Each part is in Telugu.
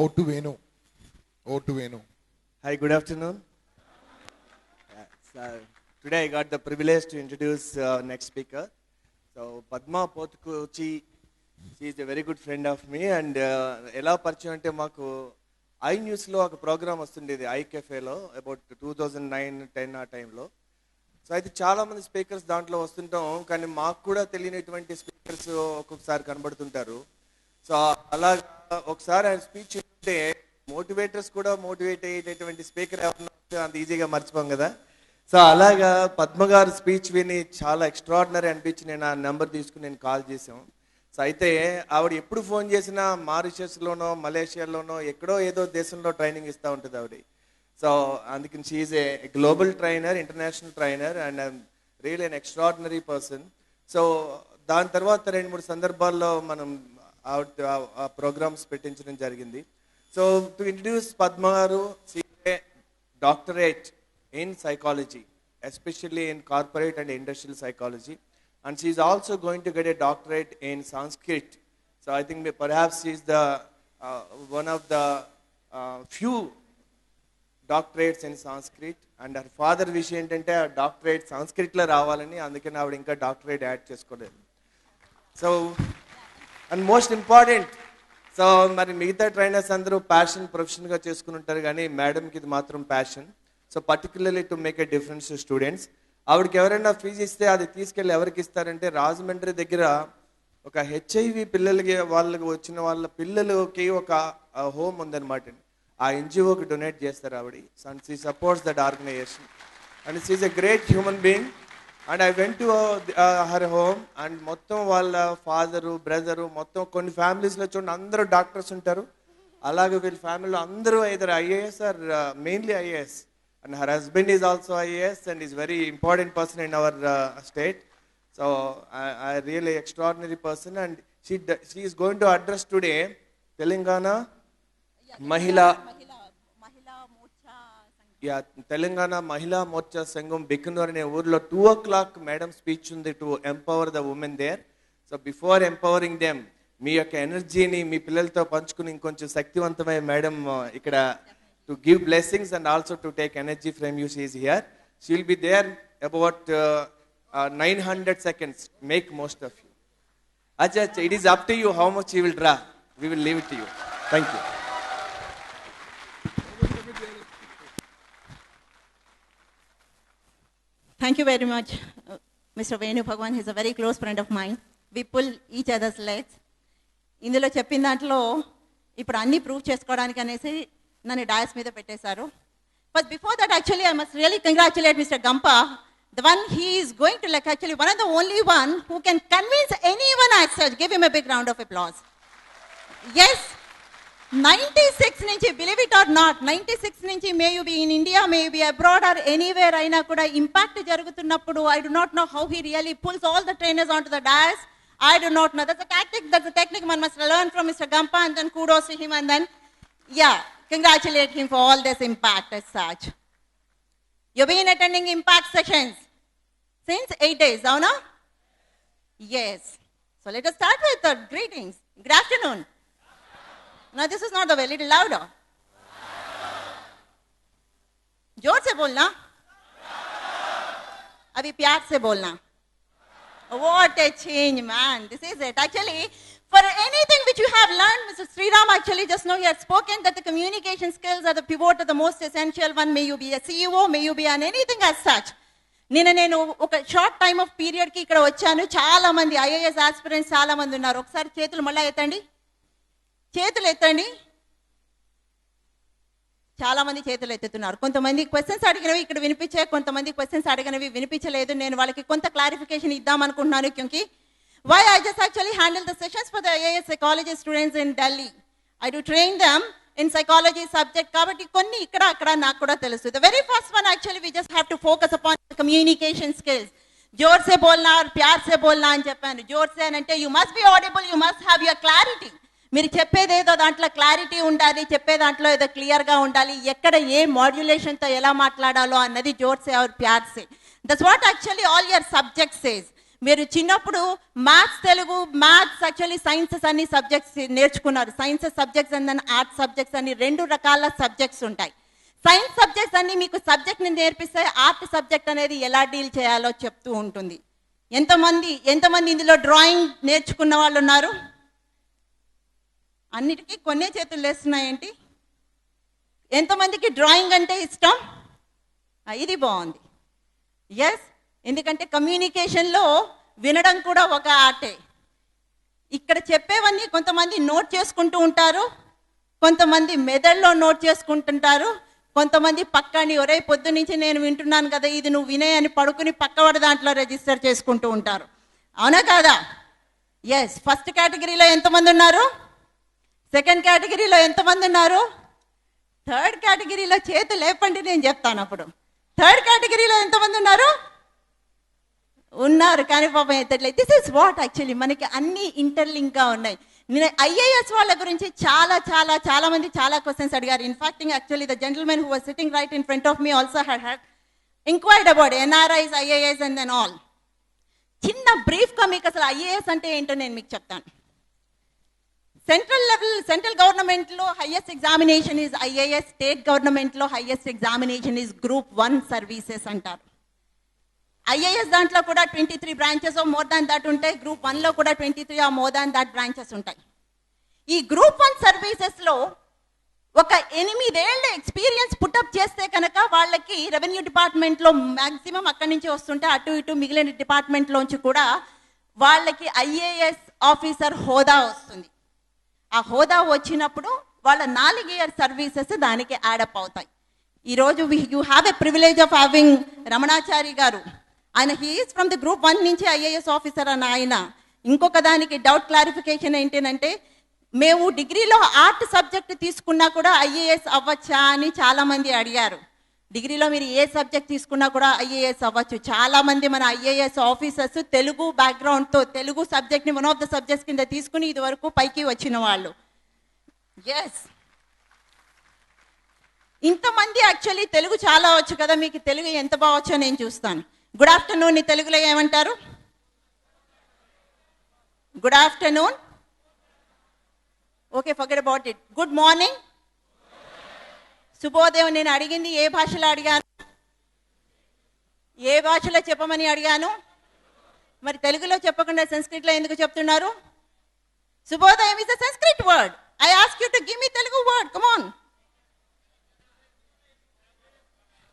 O to Venu. O to Venu. Hi, good afternoon. So today I got the privilege to introduce next speaker. So Padma Pothukuchi, she is a very good friend of me, and ఎలా పరిచయం అంటే మాకు ఐ న్యూస్లో ఒక ప్రోగ్రామ్ వస్తుండేది ఐ కెఫేలో అబౌట్ 2009-10 ఆ టైంలో. సో అయితే చాలామంది స్పీకర్స్ దాంట్లో వస్తుంటాం, కానీ మాకు కూడా తెలియనటువంటి స్పీకర్స్ ఒక్కొక్కసారి కనబడుతుంటారు. సో అలా ఒకసారి ఆయన స్పీచ్ ఉంటే మోటివేటర్స్ కూడా మోటివేట్ అయ్యేటటువంటి స్పీకర్ ఎవరన్నా అంత ఈజీగా మర్చిపోం కదా. సో అలాగా పద్మ గారు స్పీచ్ విని చాలా ఎక్స్ట్రాడినరీ అనిపించి నేను ఆ నెంబర్ తీసుకుని నేను కాల్ చేసాం. సో అయితే ఆవిడ ఎప్పుడు ఫోన్ చేసినా మారిషస్లోనో మలేషియాలోనో ఎక్కడో ఏదో దేశంలో ట్రైనింగ్ ఇస్తూ ఉంటుంది ఆవిడ. సో అందుకని she a global trainer, international trainer, and I'm real an extraordinary person. So దాని తర్వాత 2-3 సందర్భాల్లో మనం ఆవిడ ఆ ప్రోగ్రామ్స్ పెట్టించడం జరిగింది. సో టు ఇంట్రడ్యూస్ పద్మ గారు, doctorate in psychology, especially in corporate and industrial psychology, and she is also going to get a doctorate in Sanskrit. So I think perhaps she is the one of the few doctorates in Sanskrit, and her father wish entante a doctorate Sanskrit lo ravalani, andukane avadu inka doctorate add cheskoledu. So and most important, so mari migitha trainers andaru passion profession ga chesukuni untaru, gaani madam ki idi matram passion. So particularly to make a difference to students. ఆవిడకి ఎవరైనా ఫీజు ఇస్తే అది తీసుకెళ్ళి ఎవరికి ఇస్తారంటే రాజమండ్రి దగ్గర ఒక హెచ్ఐవి పిల్లలకి వాళ్ళకి వచ్చిన వాళ్ళ పిల్లలకి ఒక హోమ్ ఉందన్నమాట. ఆ ఎన్జిఓకి డొనేట్ చేస్తారు ఆవిడ. And she supports that organisation, and she is a great human being. And I went to her home, and మొత్తం వాళ్ళ ఫాదరు, బ్రదరు, మొత్తం కొన్ని ఫ్యామిలీస్లో చూడండి అందరూ డాక్టర్స్ ఉంటారు. అలాగే వీళ్ళ ఫ్యామిలీలో అందరూ either IAS are mainly IAS. And her husband is also IAS and is very important person in our state. So I really extraordinary person, and she is going to address today Telangana Mahila Telangana Mahila Morcha Sangam Bikanur ane urlo 2 o'clock madam speech undi to empower the women there. So before empowering them, మీ యొక్క ఎనర్జీని మీ పిల్లలతో పంచుకుని ఇంకొంచెం శక్తివంతమైన మేడం ఇక్కడ to give blessings and also to take energy from you. She is here. She will be there about 900 seconds. Make most of you. Acha, it is up to you how much you will draw. We will leave it to you. Thank you. Thank you very much, Mr. Venu Bhagwan. He is a very close friend of mine. We pull each other's legs. ఇందులో చెప్పిన దాంట్లో ఇప్పుడు అన్ని ప్రూవ్ చేసుకోవడానికి అనేసి నన్ను డయాస్ మీద పెట్టేశారు. But before that actually I must really congratulate mister Gampa. The one he is going to like actually one of the only one who can convince any one as such. Give him a big round of applause. Yes, 96 నుంచి, బిలీవ్ ఇట్ ఆర్ నాట్, 96 నుంచి may you be in India, may you be abroad or anywhere అయినా కూడా ఇంపాక్ట్ జరుగుతున్నప్పుడు I do not know how he really pulls all the trainers on to the dais. I do not know. That's a tactic, that's a technique one must learn from Mr. Gampa, and then kudos to him, and then, yeah, congratulate him for all this impact as such. You've been attending impact sessions since 8 days, now, no? Yes. So let us start with the greetings. Good afternoon. Now this is not the way, little louder. जोर से बोलना, अभी प्यार से बोलना. What a change, man. This is it. Actually, for anything which you have learned, Mr. Sriram actually just now he had spoken that the communication skills are the pivot, are the most essential one. May you be a CEO, may you be an anything as such. నేను ఒక షార్ట్ టైమ్ ఆఫ్ పీరియడ్కి ఇక్కడ వచ్చాను. చాలా మంది ఐఏఎస్ ఆస్పిరెంట్స్ చాలా మంది ఉన్నారు. ఒకసారి చేతులు మళ్ళీ ఎత్తండి, చేతులు ఎత్తండి. చాలా మంది చేతులు ఎత్తుతున్నారు. కొంతమంది క్వశ్చన్స్ అడిగినవి ఇక్కడ వినిపించే, కొంతమంది క్వశ్చన్స్ అడిగినవి వినిపించలేదు. నేను వాళ్ళకి కొంత క్లారిఫికేషన్ ఇద్దాం అనుకుంటున్నాను. క్యూంకి why I just actually handle the sessions for the IAS psychology students in Delhi. I do train them in psychology subject. కాబట్టి కొన్ని ఇక్కడ అక్కడ నాకు కూడా తెలుసు. The very first one actually we just have to focus upon communication skills. జోర్ సే బోల్నా ఆర్ ప్యార్ సే బోల్నా అని చెప్పాను. జోర్ సే అని అంటే you must be audible, you must have your clarity. మీరు చెప్పేదేదో దాంట్లో క్లారిటీ ఉండాలి, చెప్పే దాంట్లో ఏదో క్లియర్గా ఉండాలి, ఎక్కడ ఏ మాడ్యులేషన్తో ఎలా మాట్లాడాలో అన్నది జోర్ సే ఆర్ ప్యార్ సే. That's what actually all your subject says. మీరు చిన్నప్పుడు maths Telugu, maths actually sciences అన్ని సబ్జెక్ట్స్ నేర్చుకున్నారు. Sciences subjects and arts subjects అని 2 రకాల సబ్జెక్ట్స్ ఉంటాయి. సైన్స్ సబ్జెక్ట్స్ అన్ని మీకు సబ్జెక్ట్ని నేర్పిస్తే ఆర్ట్ సబ్జెక్ట్ అనేది ఎలా డీల్ చేయాలో చెప్తూ ఉంటుంది. ఎంతమంది ఇందులో డ్రాయింగ్ నేర్చుకున్న వాళ్ళు ఉన్నారు? అన్నిటికీ కొన్నే చేతులు వేస్తున్నాయేంటి? ఎంతమందికి డ్రాయింగ్ అంటే ఇష్టం? ఇది బాగుంది. ఎస్, ఎందుకంటే కమ్యూనికేషన్లో వినడం కూడా ఒక ఆర్టే. ఇక్కడ చెప్పేవన్నీ కొంతమంది నోట్ చేసుకుంటూ ఉంటారు, కొంతమంది మెదడులో నోట్ చేసుకుంటుంటారు, కొంతమంది పక్కని ఒరే పొద్దు నుంచి నేను వింటున్నాను కదా ఇది నువ్వు వినే అని పడుకుని పక్కవాడి దాంట్లో రిజిస్టర్ చేసుకుంటూ ఉంటారు. అవునా కాదా? ఎస్. ఫస్ట్ కేటగిరీలో ఎంతమంది ఉన్నారు? సెకండ్ కేటగిరీలో ఎంతమంది ఉన్నారు? థర్డ్ కేటగిరీలో చేతి లేపండి, నేను చెప్తాను అప్పుడు. థర్డ్ కేటగిరీలో ఎంతమంది ఉన్నారు? ఉన్నారు, కానీ పాపం ఎత్తట్లేదు. దిస్ ఇస్ వాట్ యాక్చువల్లీ మనకి అన్ని ఇంటర్లింక్గా ఉన్నాయి. నేను ఐఏఎస్ వాళ్ళ గురించి చాలా మంది చాలా క్వశ్చన్స్ అడిగారు. In fact actually the gentlemen who was sitting right in front of me also had inquired about NRIs, IAS and then all. చిన్న బ్రీఫ్గా మీకు అసలు ఐఏఎస్ అంటే ఏంటో నేను మీకు చెప్తాను. సెంట్రల్ గవర్నమెంట్లో highest examination is IAS, state గవర్నమెంట్లో highest examination is group 1 services అంటారు. ఐఏఎస్ దాంట్లో కూడా 23 బ్రాంచెస్ మోర్ దాన్ దట్ ఉంటాయి, గ్రూప్ 1లో కూడా 23 or more than that branches ఉంటాయి. ఈ గ్రూప్ 1 సర్వీసెస్లో ఒక 8 ఏళ్ళ ఎక్స్పీరియన్స్ పుటప్ చేస్తే కనుక వాళ్ళకి రెవెన్యూ డిపార్ట్మెంట్లో మ్యాక్సిమం అక్కడి నుంచి వస్తుంటే అటు ఇటు మిగిలిన డిపార్ట్మెంట్లోంచి కూడా వాళ్ళకి ఐఏఎస్ ఆఫీసర్ హోదా వస్తుంది. ఆ హోదా వచ్చినప్పుడు వాళ్ళ 4 ఇయర్ సర్వీసెస్ దానికి యాడప్ అవుతాయి. ఈరోజు you have a privilege of having Ramanachari గారు. ఆయన హీఈస్ ఫ్రమ్ ది గ్రూప్ 1 నుంచి ఐఏఎస్ ఆఫీసర్ అని ఆయన. ఇంకొక దానికి డౌట్ క్లారిఫికేషన్ ఏంటంటే మేము డిగ్రీలో ఆర్ట్ సబ్జెక్ట్ తీసుకున్నా కూడా ఐఏఎస్ అవ్వచ్చా అని చాలామంది అడిగారు. డిగ్రీలో మీరు ఏ సబ్జెక్ట్ తీసుకున్నా కూడా ఐఏఎస్ అవ్వచ్చు. చాలామంది మన ఐఏఎస్ ఆఫీసర్స్ తెలుగు బ్యాక్గ్రౌండ్తో తెలుగు సబ్జెక్ట్ని వన్ ఆఫ్ ద సబ్జెక్ట్స్ కింద తీసుకుని ఇది వరకు పైకి వచ్చిన వాళ్ళు. ఎస్, ఇంతమంది యాక్చువల్లీ తెలుగు చాలా వచ్చు కదా, మీకు తెలుగు ఎంత బాగొచ్చో నేను చూస్తాను. గుడ్ ఆఫ్టర్నూన్ తెలుగులో ఏమంటారు? Good afternoon. Okay, forget about it. Good morning, శుభోదయం. నేను అడిగింది ఏ భాషలో అడిగాను? ఏ భాషలో చెప్పమని అడిగాను? మరి తెలుగులో చెప్పకుండా సంస్కృతిలో ఎందుకు చెప్తున్నారు? శుభోదయం is a Sanskrit word. I ask you to give me Telugu word. Come on.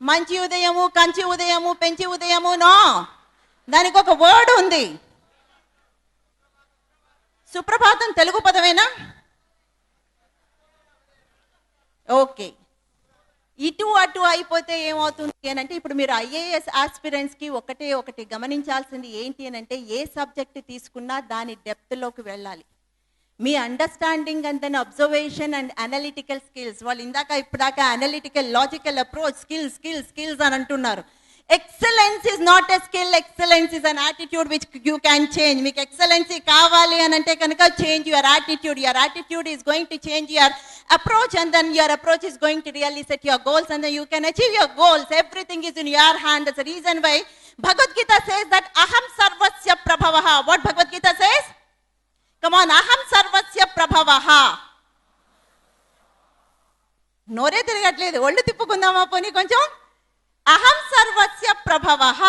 మంచి ఉదయము, కంచి ఉదయము, పెంచి ఉదయము, నో, దానికి ఒక వర్డ్ ఉంది. సుప్రభాతం తెలుగు పదమేనా? ఓకే. ఇటు అటు అయిపోతే ఏమవుతుంది అని అంటే, ఇప్పుడు మీరు ఐఏఎస్ ఆస్పిరెంట్స్కి ఒకటి గమనించాల్సింది ఏంటి అని అంటే, ఏ సబ్జెక్ట్ తీసుకున్నా దాని డెప్త్లోకి వెళ్ళాలి. మీ understanding and then observation and analytical skills. వాళ్ళు ఇప్పటిదాకా అనలిటికల్, లాజికల్ అప్రోచ్, స్కిల్స్ అని అంటున్నారు. Excellence is not a skill, excellence is an attitude which you can change. మీకు ఎక్సలెన్సీ కావాలి అని అంటే కనుక change your attitude. Your attitude is going to change your approach, and then your approach is going to really set your goals, and then you can achieve your goals. Everything is in your hand. That's the reason why Bhagavad Gita says that aham sarvasya prabhavah. What Bhagavad Gita says? Come on, aham sarvasya prabhavah. నోరే తిరగట్లేదు, ఒళ్ళు తిప్పుకుందామా పోనీ కొంచెం. అహం సర్వస్య ప్రభవః.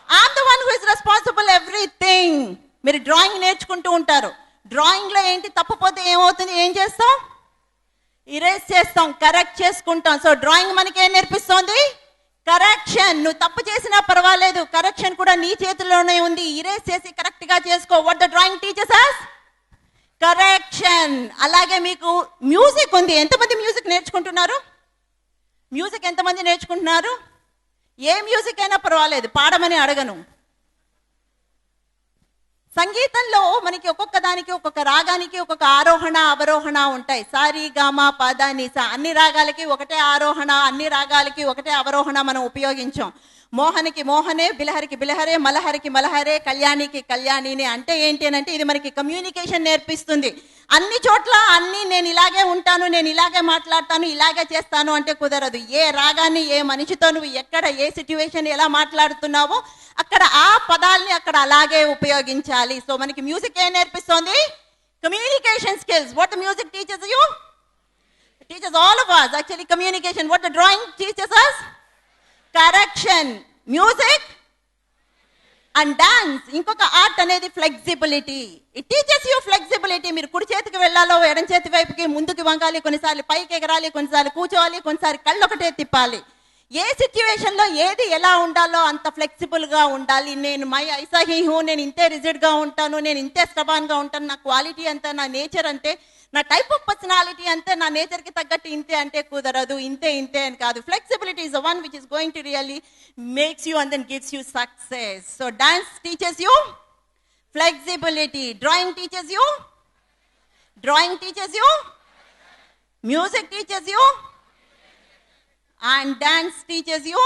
I'm the one who is responsible everything. మీరు డ్రాయింగ్ నేర్చుకుంటూ ఉంటారు. డ్రాయింగ్లో ఏంటి తప్పుపోతే ఏమవుతుంది? ఏం చేస్తాం? ఇరేజ్ చేస్తాం, కరెక్ట్ చేసుకుంటాం. సో డ్రాయింగ్ మనకి ఏం నేర్పిస్తోంది? కరెక్షన్. నువ్వు తప్పు చేసినా పర్వాలేదు, కరెక్షన్ కూడా నీ చేతిలోనే ఉంది. ఇరేజ్ చేసి కరెక్ట్గా చేసుకో. What the drawing teachers us? Correction. అలాగే మీకు మ్యూజిక్ ఉంది. ఎంతమంది మ్యూజిక్ నేర్చుకుంటున్నారు? మ్యూజిక్ ఎంతమంది నేర్చుకుంటున్నారు? ఏ మ్యూజిక్ అయినా పర్వాలేదు, పాడమని అడగను. సంగీతంలో మనకి ఒక్కొక్క దానికి, ఒక్కొక్క రాగానికి ఒక్కొక్క ఆరోహణ అవరోహణ ఉంటాయి. సారీ గామా పద నిస, అన్ని రాగాలకి ఒకటే ఆరోహణ, అన్ని రాగాలకి ఒకటే అవరోహణ మనం ఉపయోగించాం. మోహనికి మోహనే, బిలహరికి బిలహరే, మలహరికి మలహరే, కళ్యాణికి కళ్యాణిని. అంటే ఏంటి అని అంటే ఇది మనకి కమ్యూనికేషన్ నేర్పిస్తుంది. అన్ని చోట్ల అన్ని నేను ఇలాగే ఉంటాను, నేను ఇలాగే మాట్లాడతాను, ఇలాగే చేస్తాను అంటే కుదరదు. ఏ రాగాన్ని ఏ మనిషితో నువ్వు ఎక్కడ ఏ సిచ్యువేషన్ ఎలా మాట్లాడుతున్నావో అక్కడ ఆ పదాలని అక్కడ అలాగే ఉపయోగించాలి. సో మనకి మ్యూజిక్ ఏం నేర్పిస్తోంది? Communication skills. What the music teachers you? Teaches all of us actually communication. What the drawing teaches us? Correction. Music and dance. ఇంకొక ఆర్ట్ అనేది flexibility. It teachers you flexibility. మీరు కుడి చేతికి వెళ్ళాలో ఎడం చేతి వైపుకి ముందుకు వంగాలి, కొన్నిసార్లు పైకి ఎగరాలి, కొన్నిసార్లు కూర్చోవాలి, కొన్నిసార్లు కళ్ళు ఒకటే తిప్పాలి. ఏ సిచ్యువేషన్లో ఏది ఎలా ఉండాలో అంత ఫ్లెక్సిబుల్గా ఉండాలి. నేను మై ఐసా హీ హూ, నేను ఇంతే రిజిడ్గా ఉంటాను, నేను ఇంతే స్టబాన్గా ఉంటాను, నా క్వాలిటీ అంతే, నా నేచర్ అంతే, నా టైప్ ఆఫ్ పర్సనాలిటీ అంతే, నా నేచర్కి తగ్గట్టు ఇంతే అంటే కుదరదు. ఇంతే ఇంతే అని కాదు. Flexibility is the one which is going to really makes you and then gives you success. So dance teachers you flexibility. Drawing teachers you, drawing teachers you, music teachers you, and dance teaches you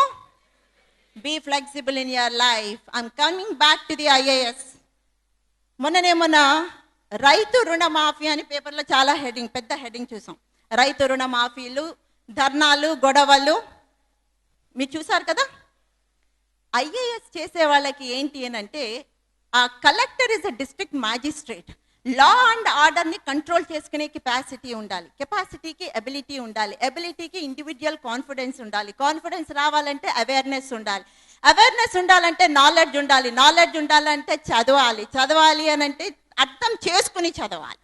be flexible in your life. I'm coming back to the IAS. మొన్న రైతు రుణమాఫీ అని పేపర్లో చాలా హెడ్డింగ్, పెద్ద హెడ్డింగ్ చూసాం. రైతు రుణమాఫీలు, ధర్నాలు, గొడవలు మీరు చూసారు కదా. ఐఏఎస్ చేసే వాళ్ళకి ఏంటి అని అంటే, ఆ collector is a district magistrate. Law and ఆర్డర్ని కంట్రోల్ చేసుకునే కెపాసిటీ ఉండాలి, కెపాసిటీకి ఎబిలిటీ ఉండాలి, ఎబిలిటీకి ఇండివిజువల్ కాన్ఫిడెన్స్ ఉండాలి, కాన్ఫిడెన్స్ రావాలంటే అవేర్నెస్ ఉండాలి, అవేర్నెస్ ఉండాలంటే నాలెడ్జ్ ఉండాలి, నాలెడ్జ్ ఉండాలంటే చదవాలి, చదవాలి అని అంటే అర్థం చేసుకుని చదవాలి.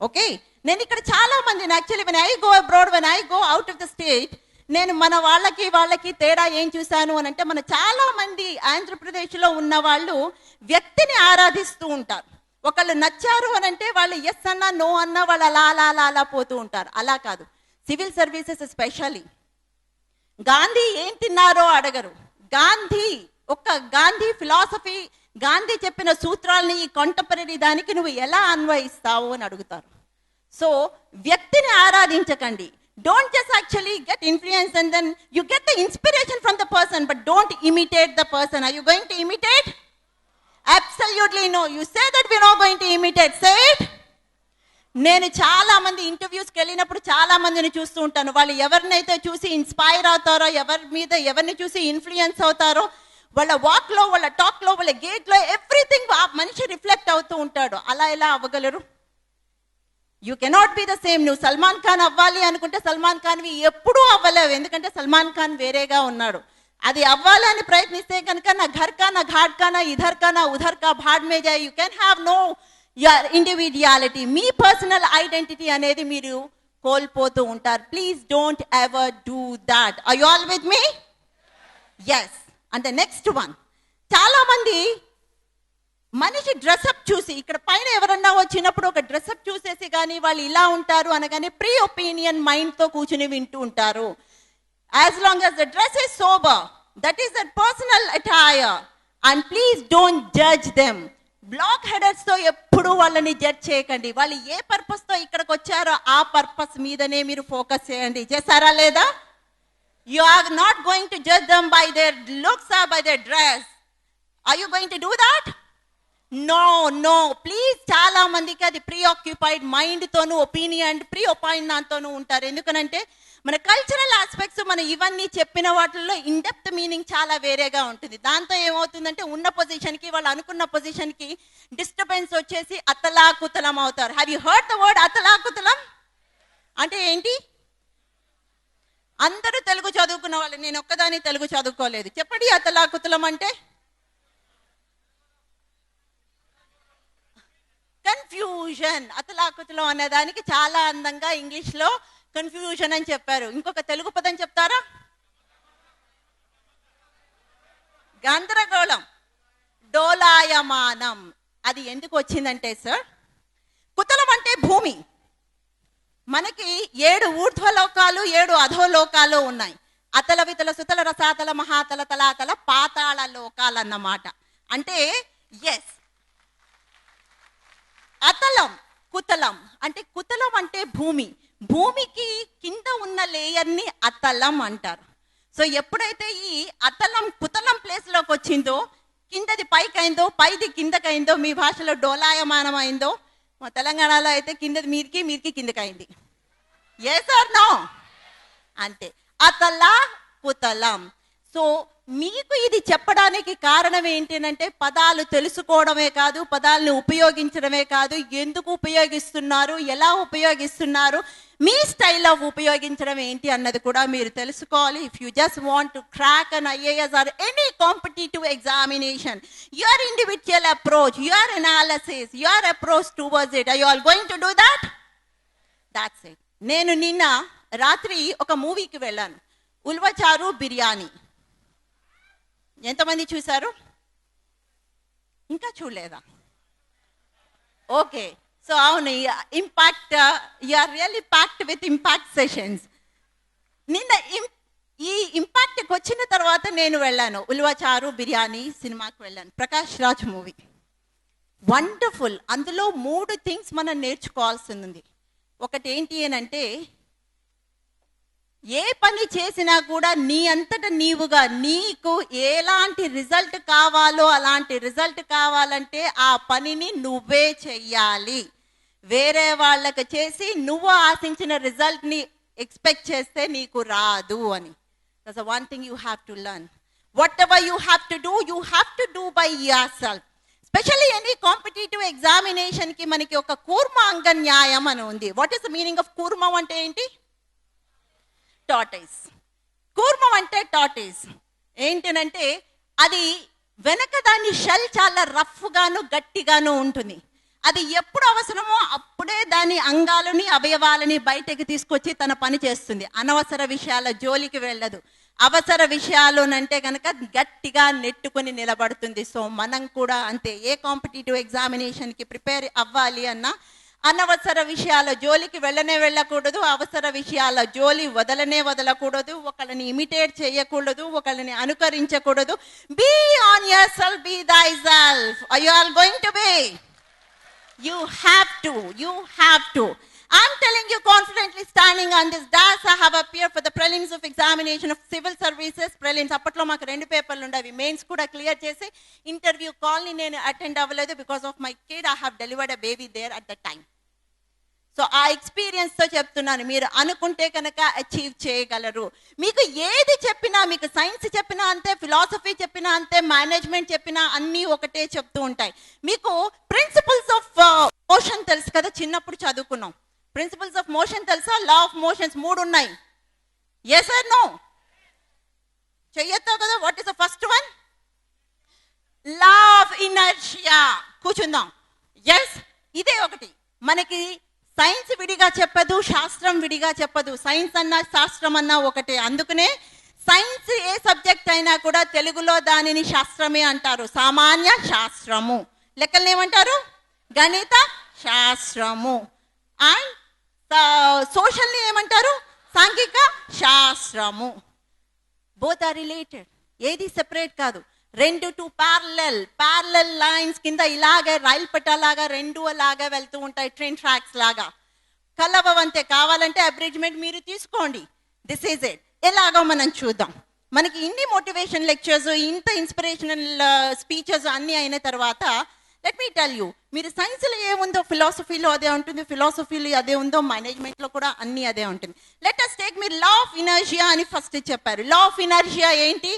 ఓకే, నేను ఇక్కడ చాలా మందిని actually when I go abroad, when I go out of the state, నేను మన వాళ్ళకి తేడా ఏం చూశాను అని అంటే, మన చాలా మంది ఆంధ్రప్రదేశ్లో ఉన్న వాళ్ళు వ్యక్తిని ఆరాధిస్తూ ఉంటారు. ఒకళ్ళు నచ్చారు అని అంటే వాళ్ళు ఎస్ అన్నా నో అన్నా వాళ్ళు అలా అలా అలా అలా పోతూ ఉంటారు. అలా కాదు. సివిల్ సర్వీసెస్ ఎస్పెషల్లీ గాంధీ ఏం తిన్నారో అడగరు. గాంధీ ఫిలాసఫీ, గాంధీ చెప్పిన సూత్రాలని ఈ కాంటెంపరరీ దానికి నువ్వు ఎలా అన్వయిస్తావు అని అడుగుతారు. సో వ్యక్తిని ఆరాధించకండి. Don't just actually get influence and then you get the inspiration from the person, but don't imitate the person. Are you going to imitate? Absolutely no. You say that we're not going to imitate. Say it. నేను చాలా మంది ఇంటర్వ్యూస్కి వెళ్ళినప్పుడు చాలా మందిని చూస్తూ ఉంటాను. వాళ్ళు ఎవరినైతే చూసి ఇన్స్పైర్ అవుతారో, ఎవరిని చూసి ఇన్ఫ్లుయెన్స్ అవుతారో, వాళ్ళ వాక్లో, వాళ్ళ టాక్లో, వాళ్ళ గేట్లో ఎవ్రీథింగ్ ఆ మనిషి రిఫ్లెక్ట్ అవుతూ ఉంటాడు. అలా ఎలా అవ్వగలరు? You cannot be the same. నువ్వు సల్మాన్ ఖాన్ అవ్వాలి అనుకుంటే సల్మాన్ ఖాన్వి ఎప్పుడూ అవ్వలేవు, ఎందుకంటే సల్మాన్ ఖాన్ వేరేగా ఉన్నాడు. అది అవ్వాలి అని ప్రయత్నిస్తే కనుక నా ఘర్ కా, నా ఘాట్ కా, నా ఇధర్ కా, నా ఉధర్ కా, భాడ్ మే జాయ్. You can have no your individuality. మీ పర్సనల్ ఐడెంటిటీ అనేది మీరు కోల్పోతూ ఉంటారు. Please don't ever do that. Are you all with me? Yes. And the next one, చాలా మంది మనిషి డ్రెస్అప్ చూసి, ఇక్కడ పైన ఎవరన్నా వచ్చినప్పుడు ఒక డ్రెస్అప్ చూసేసి కానీ వాళ్ళు ఇలా ఉంటారు అనగానే ప్రీ ఒపీనియన్ మైండ్తో కూర్చుని వింటూ ఉంటారు. As long as the dress is sober, that is their personal attire, and please don't judge them. Black హెడర్స్తో ఎప్పుడు వాళ్ళని జడ్జ్ చేయకండి. వాళ్ళు ఏ పర్పస్తో ఇక్కడికి వచ్చారో ఆ పర్పస్ మీదనే మీరు ఫోకస్ చేయండి. చేశారా లేదా? You are not going to judge them by their looks or by their dress. Are you going to do that? No, please. చాలా మందికి అది ప్రీ ఆక్యుపైడ్ మైండ్తోనూ, ఒపీనియన్ ప్రీ ఒపీనియన్తోనూ ఉంటారు. ఎందుకనంటే మన కల్చరల్ ఆస్పెక్ట్స్, మన ఇవన్నీ చెప్పిన వాటిల్లో ఇన్డెప్త్ మీనింగ్ చాలా వేరేగా ఉంటుంది. దాంతో ఏమవుతుందంటే ఉన్న పొజిషన్కి, వాళ్ళు అనుకున్న పొజిషన్కి డిస్టర్బెన్స్ వచ్చేసి అతలాకుతలం అవుతారు. Have you heard the word అతలాకుతలం? అంటే ఏంటి? అందరూ తెలుగు చదువుకున్న వాళ్ళు, నేను ఒక్కదాని తెలుగు చదువుకోలేదు. చెప్పండి అతలాకుతలం అంటే? కన్ఫ్యూజన్. అతలాకుతలం అనే దానికి చాలా అందంగా ఇంగ్లీష్లో కన్ఫ్యూజన్ అని చెప్పారు. ఇంకొక తెలుగు పదం చెప్తారా? గందరగోళం, డోలాయమానం. అది ఎందుకు వచ్చిందంటే సార్, కుతలం అంటే భూమి. మనకి 7 ఊర్ధ్వలోకాలు, 7 అధోలోకాలు ఉన్నాయి. అతల వితల సుతల రసాతల మహాతల తలాతల పాతాళ లోకాలు అన్నమాట. అంటే ఎస్, అతలం, కుతలం అంటే, కుతలం అంటే భూమి. భూమికి కింద ఉన్న లేయర్ని అతలం అంటారు. సో ఎప్పుడైతే ఈ అతలం కుతలం ప్లేస్లోకి వచ్చిందో, కిందది పైకైందో, పైది కిందకైందో, మీ భాషలో డోలాయమానం అయిందో, మా తెలంగాణలో అయితే కిందది మీదికి మీదికి కిందకి అయింది. Yes or no? అంతే, అతలా పుతలం. సో మీకు ఇది చెప్పడానికి కారణం ఏంటంటే పదాలు తెలుసుకోవడమే కాదు, పదాలను ఉపయోగించడమే కాదు, ఎందుకు ఉపయోగిస్తున్నారు, ఎలా ఉపయోగిస్తున్నారు, మీ స్టైల్ ఆఫ్ ఉపయోగించడం ఏంటి అన్నది కూడా మీరు తెలుసుకోవాలి. If you just want to crack an IAS or any competitive examination, your individual approach, your analysis, your approach towards it, are you all going to do that? That's it. నేను నిన్న రాత్రి ఒక మూవీకి వెళ్ళాను, ఉల్వచారు బిర్యానీ. ఎంతమంది చూశారు? ఇంకా చూడలేదా? ఓకే, సో అవును, impact, you are really packed with impact sessions. నిన్న ఈ ఇంపాక్ట్కి వచ్చిన తర్వాత నేను వెళ్ళాను, ఉల్వచారు బిర్యానీ సినిమాకి వెళ్ళాను, ప్రకాష్ రాజ్ మూవీ. వండర్ఫుల్. అందులో 3 థింగ్స్ మనం నేర్చుకోవాల్సింది ఉంది. ఒకటి ఏంటి అని అంటే, ఏ పని చేసినా కూడా నీ అంతట నీవుగా నీకు ఎలాంటి రిజల్ట్ కావాలో అలాంటి రిజల్ట్ కావాలంటే ఆ పనిని నువ్వే చెయ్యాలి. వేరే వాళ్ళకి చేసి నువ్వు ఆశించిన రిజల్ట్ని ఎక్స్పెక్ట్ చేస్తే నీకు రాదు అని. That's the one thing you have to learn. Whatever you have to do, you have to do by yourself. Specially any competitive ఎగ్జామినేషన్కి మనకి ఒక కూర్మాంగ న్యాయం అని ఉంది. What is the meaning of కూర్మం అంటే ఏంటి? టార్టైస్. కూర్మం అంటే టార్టైస్ ఏంటనంటే అది వెనక దాని షెల్ చాలా రఫ్గాను గట్టిగాను ఉంటుంది. అది ఎప్పుడు అవసరమో అప్పుడే దాని అంగాలని అవయవాలని బయటకి తీసుకొచ్చి తన పని చేస్తుంది. అనవసర విషయాల జోలికి వెళ్ళదు. అవసర విషయాలునంటే కనుక గట్టిగా నెట్టుకొని నిలబడుతుంది. సో మనం కూడా అంతే, ఏ కాంపిటేటివ్ ఎగ్జామినేషన్కి ప్రిపేర్ అవ్వాలి అన్నా అనవసర విషయాల జోలికి వెళ్ళకూడదు, అవసర విషయాల జోలి వదలకూడదు, ఒకళ్ళని ఇమిటేట్ చేయకూడదు, ఒకళ్ళని అనుకరించకూడదు. Be on yourself, be thyself. Are you all going to be? You have to. You have to. I'm telling you confidently, standing on this dais, I have appeared for the prelims of examination of civil services. Prelims అప్పట్లో మాకు 2 పేపర్లు ఉండేవి. మెయిన్స్ కూడా క్లియర్ చేసి ఇంటర్వ్యూ కాల్ని నేను అటెండ్ అవ్వలేదు. Because of my kid, I have delivered a baby there at the time. So ఆ ఎక్స్పీరియన్స్తో చెప్తున్నాను, మీరు అనుకుంటే కనుక అచీవ్ చేయగలరు. మీకు ఏది చెప్పినా, మీకు సైన్స్ చెప్పినా అంతే, ఫిలాసఫీ చెప్పినా అంతే, మేనేజ్మెంట్ చెప్పినా అన్నీ ఒకటే చెప్తూ ఉంటాయి. మీకు ప్రిన్సిపల్స్ ఆఫ్ మోషన్ తెలుసు కదా, చిన్నప్పుడు చదువుకున్నాం. ప్రిన్సిపల్స్ ఆఫ్ మోషన్ తెలుసా? లా ఆఫ్ మోషన్స్ 3 ఉన్నాయి. Yes or no? చెయ్యొద్దావు కదా. What is the first one? Law of inertia. కూర్చుందాం. ఎస్, ఇదే ఒకటి. మనకి సైన్స్ విడిగా చెప్పదు, శాస్త్రం విడిగా చెప్పదు. సైన్స్ అన్నా శాస్త్రం అన్నా ఒకటే. అందుకనే సైన్స్ ఏ సబ్జెక్ట్ అయినా కూడా తెలుగులో దానిని శాస్త్రమే అంటారు. సామాన్య శాస్త్రము. లెక్కల్ని ఏమంటారు? గణిత శాస్త్రము. అండ్ సోషల్ని ఏమంటారు? సాంఘిక శాస్త్రము. బోత్ ఆర్ రిలేటెడ్, ఏది సెపరేట్ కాదు. 2 ప్యారలల్ లైన్స్ కింద ఇలాగే రైలు పట్టాలాగా 2 అలాగా వెళ్తూ ఉంటాయి, ట్రైన్ ట్రాక్స్ లాగా. కలవవంతే. కావాలంటే అబ్రిడ్జ్మెంట్ మీరు తీసుకోండి. This is it. ఎలాగో మనం చూద్దాం. మనకి ఇన్ని మోటివేషన్ లెక్చర్స్, ఇంత ఇన్స్పిరేషనల్ స్పీచెస్ అన్నీ అయిన తర్వాత లెట్ మీ టెల్ యూ, మీరు సైన్స్లో ఏముందో ఫిలాసఫీలో అదే ఉంటుంది, ఫిలాసఫీలో అదే ఉందో మేనేజ్మెంట్లో కూడా అన్నీ అదే ఉంటుంది. లెట్ us టేక్, మీరు లా ఆఫ్ ఇనర్షియా అని ఫస్ట్ చెప్పారు. లా ఆఫ్ ఇనర్షియా ఏంటి?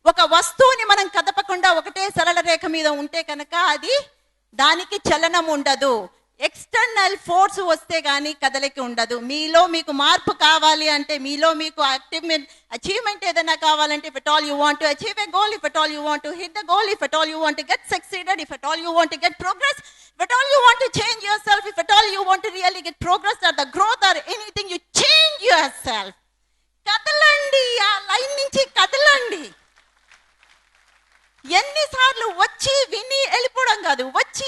ఒక వస్తువుని మనం కదపకుండా ఒకటే సరళ రేఖ మీద ఉంటే కనుక అది దానికి చలనం ఉండదు. ఎక్స్టర్నల్ ఫోర్స్ వస్తే కానీ కదలిక ఉండదు. మీలో మీకు మార్పు కావాలి అంటే, మీలో మీకు అచీవ్మెంట్ ఏదైనా కావాలంటే, if at all you want to achieve a goal, if at all you want to hit the goal, if at all you want to get succeeded, if at all you want to get progress, if at all you want to change yourself, if at all you want to really get progress or the growth or anything, you change yourself. కదలండి, ఆ లైన్ నుంచి కదలండి. ఎన్నిసార్లు వచ్చి విని వెళ్ళిపోవడం కాదు, వచ్చి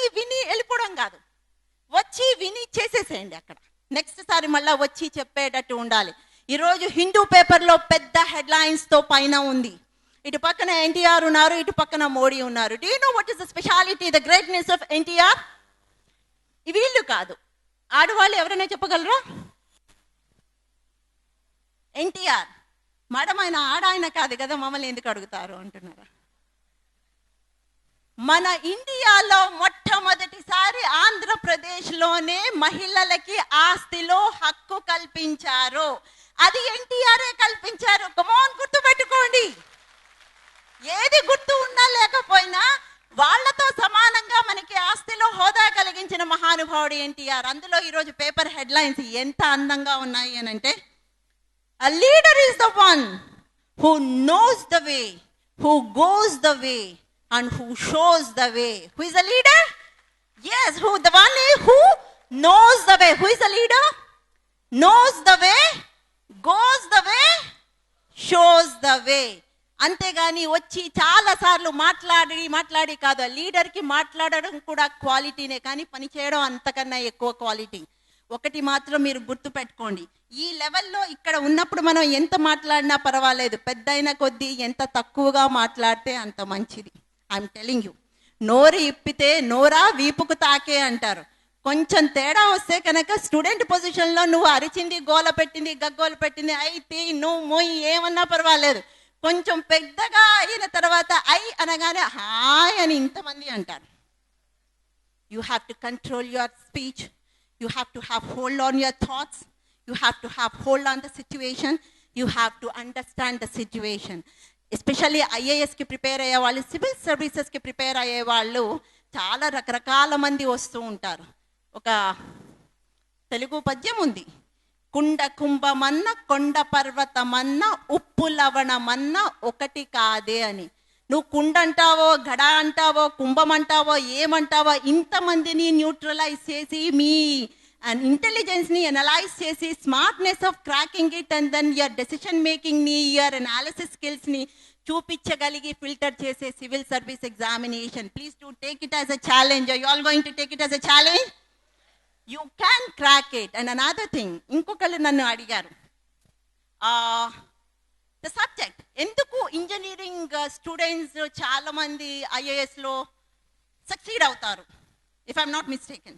విని చేసేసేయండి అక్కడ. నెక్స్ట్ సారి మళ్ళీ వచ్చి చెప్పేటట్టు ఉండాలి. ఈరోజు హిందూ పేపర్లో పెద్ద హెడ్లైన్స్తో పైన ఉంది, ఇటు పక్కన ఎన్టీఆర్ ఉన్నారు, ఇటు పక్కన మోడీ ఉన్నారు. Do you know what is the speciality, the greatness of NTR? వీళ్ళు కాదు, ఆడవాళ్ళు ఎవరైనా చెప్పగలరా? ఎన్టీఆర్ మేడం, ఆయన ఆడాయన కాదు కదా, మమ్మల్ని ఎందుకు అడుగుతారు అంటున్నారా? మన ఇండియాలో మొట్టమొదటిసారి ఆంధ్రప్రదేశ్లోనే మహిళలకి ఆస్తిలో హక్కు కల్పించారు. అది ఎన్టీఆర్ఏ కల్పించారు. కమాన్, గుర్తుపెట్టుకోండి. ఏది గుర్తు ఉన్నా లేకపోయినా వాళ్లతో సమానంగా మనకి ఆస్తిలో హోదా కలిగించిన మహానుభావుడు ఎన్టీఆర్. అందులో ఈరోజు పేపర్ హెడ్లైన్స్ ఎంత అందంగా ఉన్నాయి అని అంటే, a leader is the one who knows the way, who goes the way and who shows the way. Who is the leader? Yes, the one who knows the way. Who is the leader? Knows the way, goes the way, shows the way. అంతేగాని వచ్చి చాలా సార్లు మాట్లాడి కాదు. లీడర్కి మాట్లాడడం కూడా క్వాలిటీనే, కానీ పని చేయడం అంతకన్నా ఎక్కువ క్వాలిటీ. ఒకటి మాత్రం మీరు గుర్తు పెట్టుకోండి, ఈ లెవెల్లో ఇక్కడ ఉన్నప్పుడు మనం ఎంత మాట్లాడినా పర్వాలేదు, పెద్దయిన కొద్దీ ఎంత తక్కువగా మాట్లాడితే అంత మంచిది. ఐఎమ్ టెలింగ్ యూ, నోరు ఇప్పితే నోరా వీపుకు తాకే అంటారు. కొంచెం తేడా వస్తే కనుక స్టూడెంట్ పొజిషన్లో నువ్వు అరిచింది, గోల పెట్టింది, గగ్గోలు పెట్టింది అయితే నువ్వు మొయ్యి ఏమన్నా పర్వాలేదు. కొంచెం పెద్దగా అయిన తర్వాత ఐ అనగానే హాయ్ అని ఇంతమంది అంటారు. You have to control your speech. You have to have hold on your thoughts. You have to have hold on the situation. You have to understand the situation. Especially IAS కి ప్రిపేర్ అయ్యే వాళ్ళు, సివిల్ సర్వీసెస్కి ప్రిపేర్ అయ్యే వాళ్ళు చాలా రకరకాల మంది వస్తూ ఉంటారు. ఒక తెలుగు పద్యం ఉంది, కుండ కుంభమన్న కొండ పర్వతమన్న ఉప్పు లవణమన్న ఒకటి కాదే అని. నువ్వు కుండ అంటావో, గడ అంటావో, కుంభం అంటావో, ఏమంటావో, ఇంతమందిని న్యూట్రలైజ్ చేసి మీ ఇంటెలిజెన్స్ని అనలైజ్ చేసి smartness of cracking it and then your decision మేకింగ్ని, యువర్ అనాలిసిస్ స్కిల్స్ని చూపించగలిగి ఫిల్టర్ చేసే civil service examination. Please to take it as a challenge. You all going to take it as a challenge. You can crack it. And another thing, ఇంకొకళ్ళు నన్ను అడిగారు, ద సబ్జెక్ట్ ఎందుకు ఇంజనీరింగ్ స్టూడెంట్స్ చాలా మంది ఐఏఎస్లో సక్సీడ్ అవుతారు, if I'm not mistaken.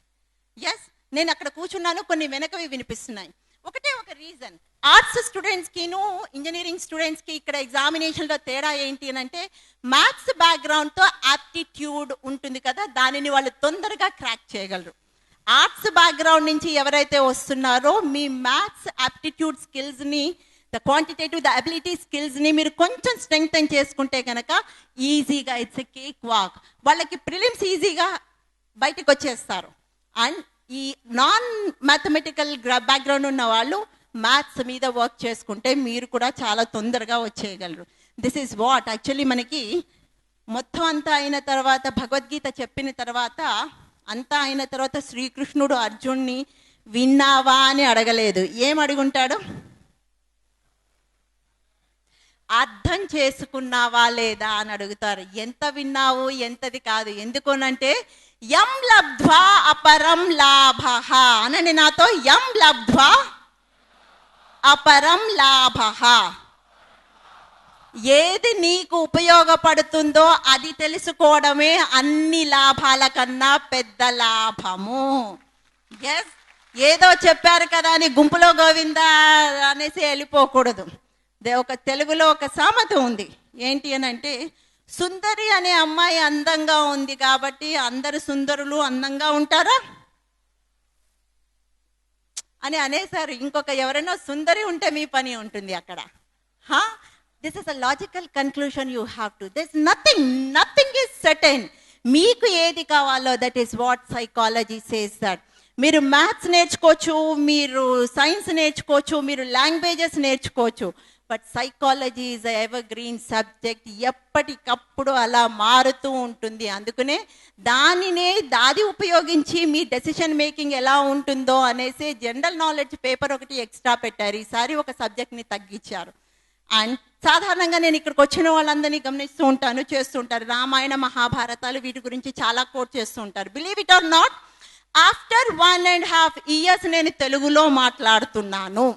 Yes, నేను అక్కడ కూర్చున్నాను, కొన్ని వెనకవి వినిపిస్తున్నాయి. ఒకటే ఒక రీజన్, ఆర్ట్స్ స్టూడెంట్స్కిను ఇంజనీరింగ్ స్టూడెంట్స్కి ఇక్కడ ఎగ్జామినేషన్లో తేడా ఏంటి అని అంటే, మ్యాథ్స్ బ్యాక్గ్రౌండ్తో యాప్టిట్యూడ్ ఉంటుంది కదా, దానిని వాళ్ళు తొందరగా క్రాక్ చేయగలరు. ఆర్ట్స్ బ్యాక్గ్రౌండ్ నుంచి ఎవరైతే వస్తున్నారో మీ మ్యాథ్స్ యాప్టిట్యూడ్ స్కిల్స్ని, ద క్వాంటిటేటివ్, ద అబిలిటీ స్కిల్స్ని మీరు కొంచెం స్ట్రెంగ్తన్ చేసుకుంటే కనుక ఈజీగా ఇట్స్ ఎ కేక్ వాక్. వాళ్ళకి ప్రిలిమ్స్ ఈజీగా బయటకు వచ్చేస్తారు. అండ్ ఈ నాన్ మ్యాథమెటికల్ బ్యాక్గ్రౌండ్ ఉన్న వాళ్ళు మ్యాథ్స్ మీద వర్క్ చేసుకుంటే మీరు కూడా చాలా తొందరగా వచ్చేయగలరు. దిస్ ఈజ్ వాట్ యాక్చువల్లీ మనకి మొత్తం అంతా అయిన తర్వాత, భగవద్గీత చెప్పిన తర్వాత, అంతా అయిన తర్వాత శ్రీకృష్ణుడు అర్జున్ని విన్నావా అని అడగలేదు. ఏం అడుగుంటాడు? అర్థం చేసుకున్నావా లేదా అని అడుగుతారు. ఎంత విన్నావు, ఎంతది కాదు. ఎందుకోనంటే యం లబ్ధ్వా అపరం లాభ అనండి నాతో, యం లబ్ధ్వా అపరం లాభ. ఏది నీకు ఉపయోగపడుతుందో అది తెలుసుకోవడమే అన్ని లాభాల కన్నా పెద్ద లాభము. ఎస్, ఏదో చెప్పారు కదా అని గుంపులో గోవిందా అనేసి వెళ్ళిపోకూడదు. ఒక తెలుగులో ఒక సామెత ఉంది, ఏంటి అని అంటే, సుందరి అనే అమ్మాయి అందంగా ఉంది కాబట్టి అందరు సుందరులు అందంగా ఉంటారా అని అనేసారు. ఇంకొక ఎవరైనా సుందరి ఉంటే మీ పని ఉంటుంది అక్కడ. This is a logical conclusion you have to. This nothing is certain. మీకు ఏది కావాలో that is what psychology says that. మీరు మ్యాథ్స్ నేర్చుకోవచ్చు, మీరు సైన్స్ నేర్చుకోవచ్చు, మీరు లాంగ్వేజెస్ నేర్చుకోవచ్చు, but psychology is ever green subject. ఎప్పటికప్పుడు అలా మారుతూ ఉంటుంది. అందుకనే దాది ఉపయోగించి మీ డెసిషన్ మేకింగ్ ఎలా ఉంటుందో అనేసి జనరల్ నాలెడ్జ్ పేపర్ ఒకటి ఎక్స్ట్రా పెట్టారు. ఈసారి ఒక సబ్జెక్ట్ని తగ్గించారు. అండ్ సాధారణంగా నేను ఇక్కడికి వచ్చిన వాళ్ళందరినీ గమనిస్తూ ఉంటాను, చేస్తుంటారు. రామాయణ మహాభారతాలు వీటి గురించి చాలా కోట్ చేస్తూ ఉంటారు. Believe it or not, after 1.5 years నేను తెలుగులో మాట్లాడుతున్నాను.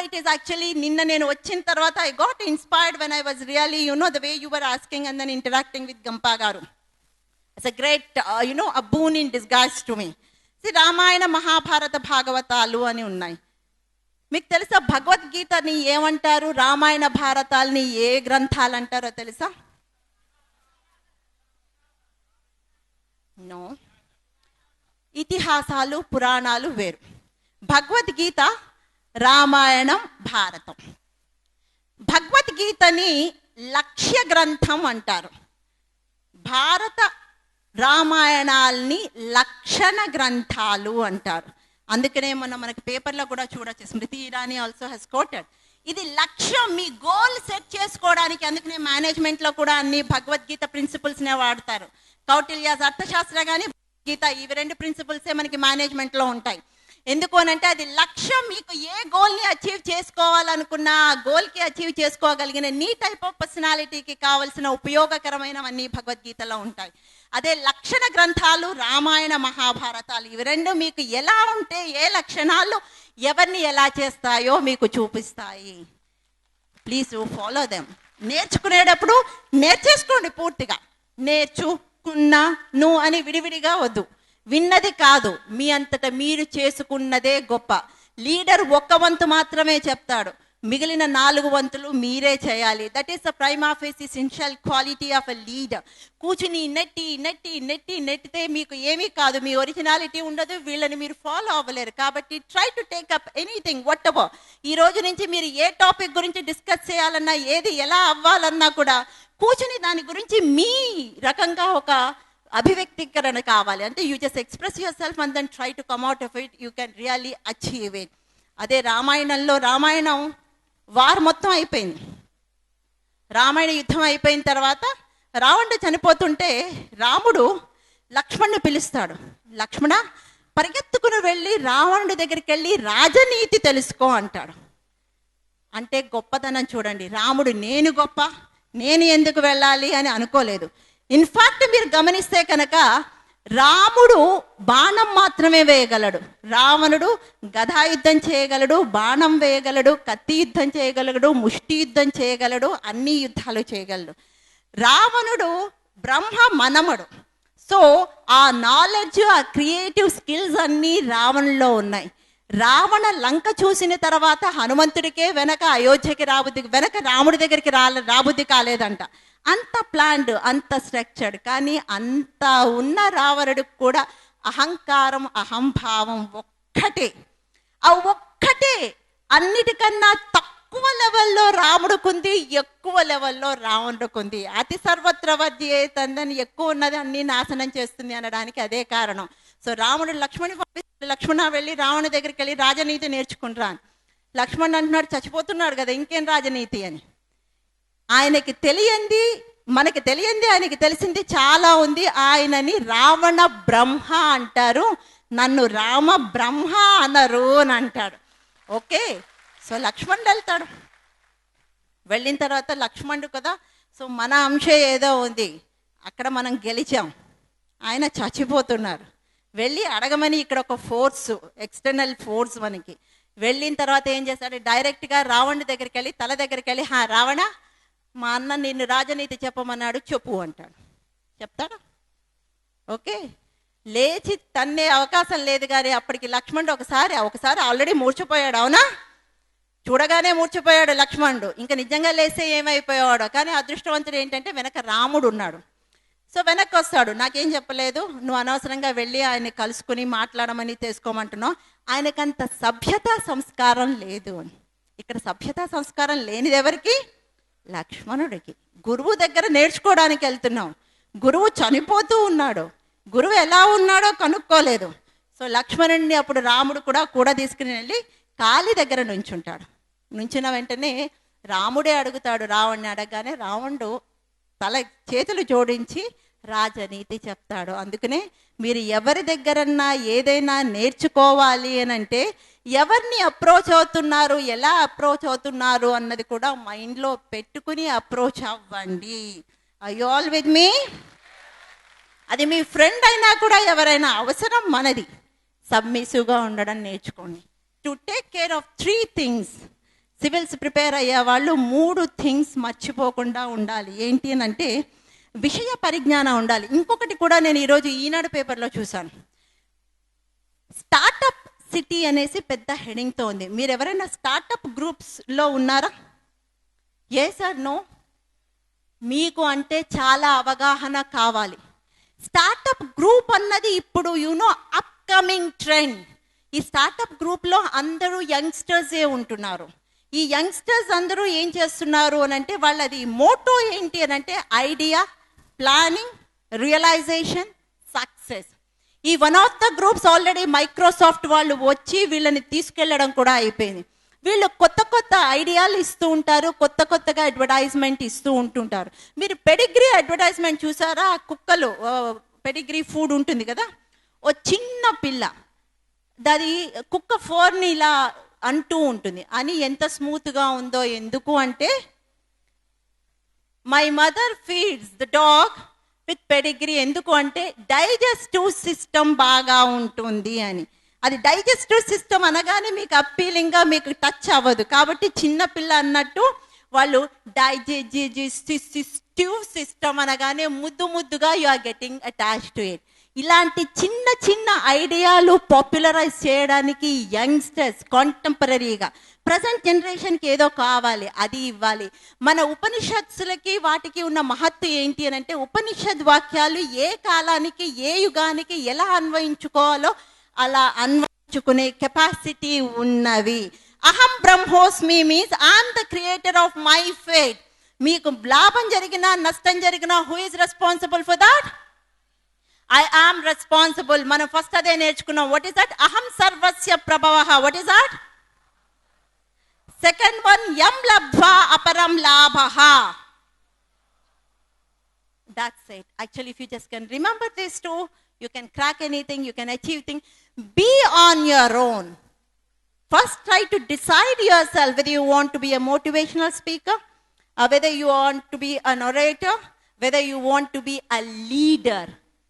it is actually నిన్న నేను వచ్చిన తర్వాత I got inspired when I was really, the way you were asking and then interacting with Gampa garu. It's a great, a boon in disguise to me. See, Ramayana Mahabharata భాగవతాలు అని ఉన్నాయి. మీకు తెలుసా భగవద్గీతని ఏమంటారు, రామాయణ భారతాలని ఏ గ్రంథాలు అంటారో తెలుసా? నో, ఇతిహాసాలు పురాణాలు వేరు. భగవద్గీత, రామాయణం, భారతం. భగవద్గీతని లక్ష్య గ్రంథం అంటారు. భారత రామాయణాల్ని లక్షణ గ్రంథాలు అంటారు. అందుకనే మనకి పేపర్లో కూడా చూడొచ్చు, Smriti Irani also Hess coated. ఇది లక్ష్యం, మీ గోల్ సెట్ చేసుకోవడానికి. అందుకనే మేనేజ్మెంట్లో కూడా అన్ని భగవద్గీత ప్రిన్సిపల్స్నే వాడతారు. కౌటిల్యాస్ అర్థశాస్త్ర కానీ గీత, ఇవి 2 ప్రిన్సిపల్సే మనకి మేనేజ్మెంట్లో ఉంటాయి. ఎందుకు అనంటే అది లక్ష్యం. మీకు ఏ గోల్ని అచీవ్ చేసుకోవాలనుకున్నా ఆ గోల్కి అచీవ్ చేసుకోగలిగిన నీ టైప్ ఆఫ్ పర్సనాలిటీకి కావలసిన ఉపయోగకరమైనవన్నీ భగవద్గీతలో ఉంటాయి. అదే లక్షణ గ్రంథాలు రామాయణ, మహాభారతాలు. ఇవి 2 మీకు ఎలా ఉంటే, ఏ లక్షణాలు ఎవరిని ఎలా చేస్తాయో మీకు చూపిస్తాయి. Please follow them. నేర్చుకునేటప్పుడు నేర్చేసుకోండి పూర్తిగా. నేర్చుకున్నాను అని విడివిడిగా వద్దు. విన్నది కాదు, మీ అంతటా మీరు చేసుకున్నదే గొప్ప. లీడర్ 1 వంతు మాత్రమే చెప్తాడు, మిగిలిన 4 వంతులు మీరే చేయాలి. That is the prima face essential quality of a leader. కూర్చుని నెట్టితే మీకు ఏమీ కాదు, మీ ఒరిజినాలిటీ ఉండదు, వీళ్ళని మీరు ఫాలో అవ్వలేరు. కాబట్టి try to take up anything what ever. ఈ రోజు నుంచి మీరు ఏ టాపిక్ గురించి డిస్కస్ చేయాలన్నా, ఏది ఎలా అవ్వాలన్నా కూడా కూర్చుని దాని గురించి మీ రకంగా ఒక అభివ్యక్తీకరణ కావాలి. అంటే you just express yourself and then try to come out of it. You can really achieve it. అదే రామాయణంలో, రామాయణం వార్ మొత్తం అయిపోయింది. రామాయణ యుద్ధం అయిపోయిన తర్వాత రావణుడు చనిపోతుంటే రాముడు లక్ష్మణ్ని పిలుస్తాడు. లక్ష్మణ, పరిగెత్తుకుని వెళ్ళి రావణుడి దగ్గరికి వెళ్ళి రాజనీతి తెలుసుకో అంటాడు. అంటే గొప్పతనం చూడండి. రాముడు నేను గొప్ప, నేను ఎందుకు వెళ్ళాలి అని అనుకోలేదు. ఇన్ఫాక్ట్ మీరు గమనిస్తే కనుక రాముడు బాణం మాత్రమే వేయగలడు, రావణుడు గదా యుద్ధం చేయగలడు, బాణం వేయగలడు, కత్తి యుద్ధం చేయగలడు, ముష్టి యుద్ధం చేయగలడు, అన్ని యుద్ధాలు చేయగలడు. రావణుడు బ్రహ్మ మనమడు. సో ఆ నాలెడ్జ్, ఆ క్రియేటివ్ స్కిల్స్ అన్నీ రావణులో ఉన్నాయి. రావణ లంక చూసిన తర్వాత హనుమంతుడికే వెనక అయోధ్యకి రాబుద్ది, వెనక రాముడి దగ్గరికి రాబుద్ది కాలేదంట. అంత ప్లాన్డ్, అంత స్ట్రక్చర్డ్. కానీ అంత ఉన్న రావణుడికి కూడా అహంకారం, అహంభావం ఒక్కటే. ఆ ఒక్కటే అన్నిటికన్నా తక్కువ లెవెల్లో రాముడికుంది, ఎక్కువ లెవెల్లో రావణుడికుంది. అతి సర్వత్ర వర్జ్యేతందని ఎక్కువ ఉన్నది అన్ని నాశనం చేస్తుంది అనడానికి అదే కారణం. సో రాముడు లక్ష్మణుని పంపిస్తాడు, లక్ష్మణ వెళ్ళి రావణుడి దగ్గరికి వెళ్ళి రాజనీతి నేర్చుకుంటా అని. లక్ష్మణుడు అంటున్నాడు, చచ్చిపోతున్నాడు కదా, ఇంకేం రాజనీతి అని. ఆయనకి తెలియంది, మనకి తెలియంది ఆయనకి తెలిసింది చాలా ఉంది. ఆయనని రావణ బ్రహ్మ అంటారు, నన్ను రామ బ్రహ్మ అనరు అని అంటాడు. ఓకే, సో లక్ష్మణుడు వెళ్తాడు. వెళ్ళిన తర్వాత లక్ష్మణుడు కదా, సో మన అంశం ఏదో ఉంది, అక్కడ మనం గెలిచాం, ఆయన చచ్చిపోతున్నారు. వెళ్ళి అడగమని ఇక్కడ ఒక ఫోర్స్, ఎక్స్టర్నల్ ఫోర్స్ మనకి. వెళ్ళిన తర్వాత ఏం చేస్తాడు, డైరెక్ట్గా రావణుడి దగ్గరికి వెళ్ళి, తల దగ్గరికి వెళ్ళి, రావణ, మా అన్న నిన్ను రాజనీతి చెప్పమన్నాడు, చెప్పు అంటాడు. చెప్తాడా? ఓకే, లేచి తన్నే అవకాశం లేదు. కానీ అప్పటికి లక్ష్మణుడు ఒకసారి ఆల్రెడీ మూర్చిపోయాడు. అవునా? చూడగానే మూర్చిపోయాడు లక్ష్మణుడు. ఇంకా నిజంగా లేస్తే ఏమైపోయాడు. కానీ అదృష్టవంతుడు ఏంటంటే వెనక రాముడు ఉన్నాడు. సో వెనక్కి వస్తాడు, నాకేం చెప్పలేదు, నువ్వు అనవసరంగా వెళ్ళి ఆయన్ని కలుసుకుని మాట్లాడమని తెలుసుకోమంటున్నావు. ఆయనకంత సభ్యతా సంస్కారం లేదు అని. ఇక్కడ సభ్యతా సంస్కారం లేనిది ఎవరికి? లక్ష్మణుడికి. గురువు దగ్గర నేర్చుకోవడానికి వెళ్తున్నాం, గురువు చనిపోతూ ఉన్నాడు, గురువు ఎలా ఉన్నాడో కనుక్కోలేదు. సో లక్ష్మణుడిని అప్పుడు రాముడు కూడా తీసుకుని వెళ్ళి కాలి దగ్గర నుంచుంటాడు. నుంచిన వెంటనే రాముడే అడుగుతాడు, రావణ్ణి అడగగానే రావణుడు చేతులు జోడించి రాజనీతి చెప్తాడు. అందుకనే మీరు ఎవరి దగ్గరన్నా ఏదైనా నేర్చుకోవాలి అని అంటే ఎవరిని అప్రోచ్ అవుతున్నారు, ఎలా అప్రోచ్ అవుతున్నారు అన్నది కూడా మైండ్లో పెట్టుకుని అప్రోచ్ అవ్వండి. ఆర్ యు ఆల్ విత్ మీ? అది మీ ఫ్రెండ్ అయినా కూడా ఎవరైనా అవసరం మనది. సబ్మిసివ్గా ఉండడం నేర్చుకోండి. To take care of 3 things. Civils prepare అయ్యే వాళ్ళు 3 things మర్చిపోకుండా ఉండాలి. ఏంటి అని అంటే విషయ పరిజ్ఞానం ఉండాలి. ఇంకొకటి కూడా నేను ఈరోజు ఈనాడు పేపర్లో చూశాను. స్టార్టప్ సిటీ అనేసి పెద్ద హెడింగ్తో ఉంది. మీరు ఎవరైనా స్టార్టప్ గ్రూప్స్లో ఉన్నారా? Yes or no? మీకు అంటే చాలా అవగాహన కావాలి. స్టార్టప్ గ్రూప్ అన్నది ఇప్పుడు అప్కమింగ్ ట్రెండ్. ఈ స్టార్టప్ గ్రూప్లో అందరూ యంగ్స్టర్సే ఉంటున్నారు. ఈ యంగ్స్టర్స్ అందరూ ఏం చేస్తున్నారు అని అంటే వాళ్ళది మోటో ఏంటి అని అంటే ఐడియా, ప్లానింగ్, రియలైజేషన్, సక్సెస్. ఈ one of the groups already Microsoft వాళ్ళు వచ్చి వీళ్ళని తీసుకెళ్లడం కూడా అయిపోయింది. వీళ్ళు కొత్త కొత్త ఐడియాలు ఇస్తూ ఉంటారు, కొత్త కొత్తగా అడ్వర్టైజ్మెంట్ ఇస్తూ ఉంటుంటారు. మీరు పెడిగ్రీ అడ్వర్టైజ్మెంట్ చూసారా? కుక్కలు పెడిగ్రీ ఫుడ్ ఉంటుంది కదా, ఓ చిన్న పిల్ల దాని కుక్క ఫోర్ని ఇలా అంటూ ఉంటుంది అని ఎంత స్మూత్గా ఉందో. ఎందుకు అంటే my mother feeds the dog with Pedigree. ఎందుకు అంటే డైజెస్టివ్ సిస్టమ్ బాగా ఉంటుంది అని. అది డైజెస్టివ్ సిస్టమ్ అనగానే మీకు అప్పీలింగ్గా మీకు టచ్ అవ్వదు. కాబట్టి చిన్నపిల్ల అన్నట్టు వాళ్ళు డైజెస్టివ్ సిస్టమ్ అనగానే ముద్దుగా you are getting attached to it. ఇలాంటి చిన్న చిన్న ఐడియాలు పాపులరైజ్ చేయడానికి యంగ్స్టర్స్ కాంటెంపరీగా ప్రజెంట్ జనరేషన్కి ఏదో కావాలి, అది ఇవ్వాలి. మన ఉపనిషత్తులకి వాటికి ఉన్న మహత్తు ఏంటి అని అంటే ఉపనిషద్ వాక్యాలు ఏ కాలానికి ఏ యుగానికి ఎలా అన్వయించుకోవాలో అలా అన్వయించుకునే కెపాసిటీ ఉన్నవి. అహం బ్రహ్మోస్మి means I'm the creator of my fate. మీకు లాభం జరిగినా నష్టం జరిగినా who is responsible for that? I am responsible. మనం ఫస్ట్ అదే నేర్చుకున్నాం. What is that? అహం సర్వస్య ప్రభవ. What is that? Second one, యం లబ్ధ్వా అపరం లాభః. That's it. Actually, if you just can remember these two, you can crack anything, you can achieve things. Be on your own. First, try to decide yourself whether you want to be a motivational speaker, or whether you want to be an orator, whether you want to be a leader.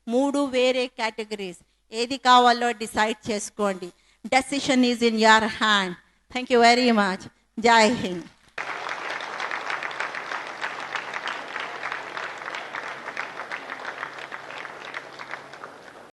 మూడు వేరే కేటగిరీస్. ఏది కావాలో డిసైడ్ చేసుకోండి. Decision is in your hand. Thank you very much. జై హింద్.